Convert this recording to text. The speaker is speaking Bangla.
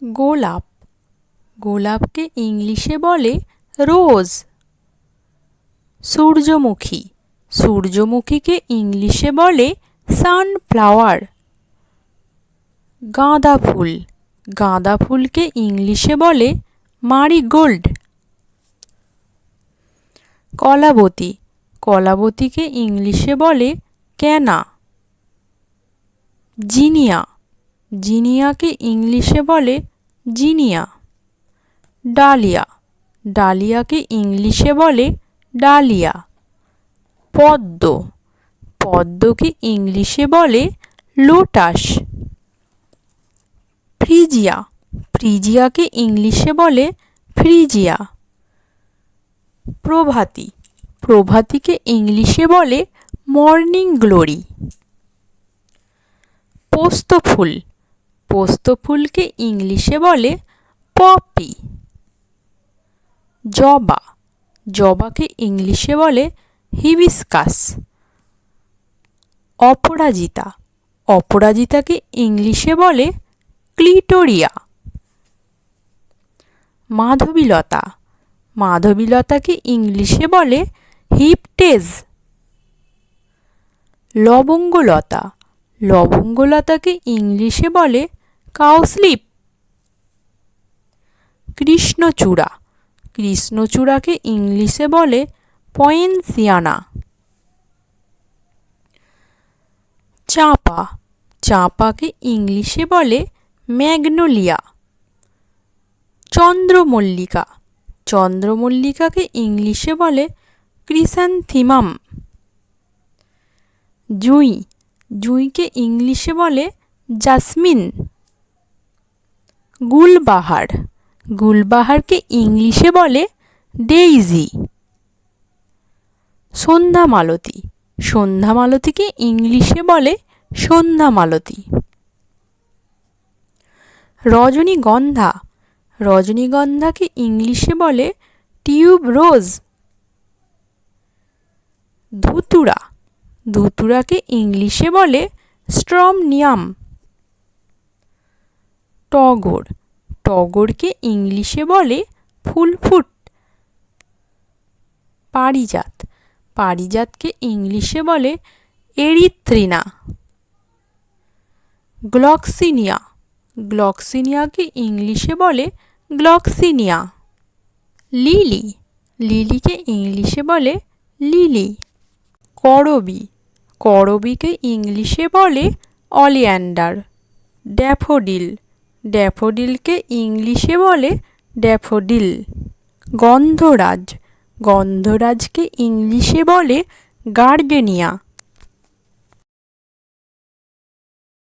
গোলাপ, গোলাপকে ইংলিশে বলে রোজ। সূর্যমুখী, সূর্যমুখীকে ইংলিশে বলে সানফ্লাওয়ার। গাঁদা ফুল, গাঁদা ফুলকে ইংলিশে বলে মারিগোল্ড। কলাবতী, কলাবতীকে ইংলিশে বলে ক্যানা। জিনিয়া, জিনিয়াকে ইংলিশে বলে জিনিয়া। ডালিয়া, ডালিয়াকে ইংলিশে বলে ডালিয়া। পদ্ম, পদ্মকে ইংলিশে বলে লোটাস। ফ্রিজিয়া, ফ্রিজিয়াকে ইংলিশে বলে ফ্রিজিয়া। প্রভাতী, প্রভাতীকে ইংলিশে বলে মর্নিং গ্লোরি। পোস্ত ফুল, পোস্ত ফুলকে ইংলিশে বলে পপি। জবা, জবাকে ইংলিশে বলে হিবিস্কাস। অপরাজিতা, অপরাজিতাকে ইংলিশে বলে ক্লিটোরিয়া। মাধবীলতা, মাধবীলতাকে ইংলিশে বলে হিপটেজ। লবঙ্গলতা, লবঙ্গলতাকে ইংলিশে বলে কাউস্লিপ। কৃষ্ণচূড়া, কৃষ্ণচূড়াকে ইংলিশে বলে পয়েনসিয়ানা। চাঁপা, চাঁপাকে ইংলিশে বলে ম্যাগনোলিয়া। চন্দ্রমল্লিকা, চন্দ্রমল্লিকাকে ইংলিশে বলে ক্রিস্যান্থিমাম। জুঁই, জুঁইকে ইংলিশে বলে জাসমিন। গুলবাহার, গুলবাহারকে ইংলিশে বলে ডেইজি। সন্ধ্যামালতী, সন্ধ্যামালতীকে ইংলিশে বলে সন্ধ্যামালতী। রজনীগন্ধা, রজনীগন্ধাকে ইংলিশে বলে টিউবরোজ। ধুতুরা, ধুতুরাকে ইংলিশে বলে স্ট্রমনিয়াম। টগর, টগরকে ইংলিশে বলে ফুলফুট। পারিজাত, পারিজাতকে ইংলিশে বলে এরিথ্রিনা। গ্লক্সিনিয়া, গ্লক্সিনিয়াকে ইংলিশে বলে গ্লক্সিনিয়া। লিলি, লিলিকে ইংলিশে বলে লিলি। করবী, করবীকে ইংলিশে বলে অলিয়ান্ডার। ড্যাফোডিল, ড্যাফোডিলকে ইংলিশে বলে ড্যাফোডিল। গন্ধরাজ, গন্ধরাজকে ইংলিশে বলে গার্ডেনিয়া।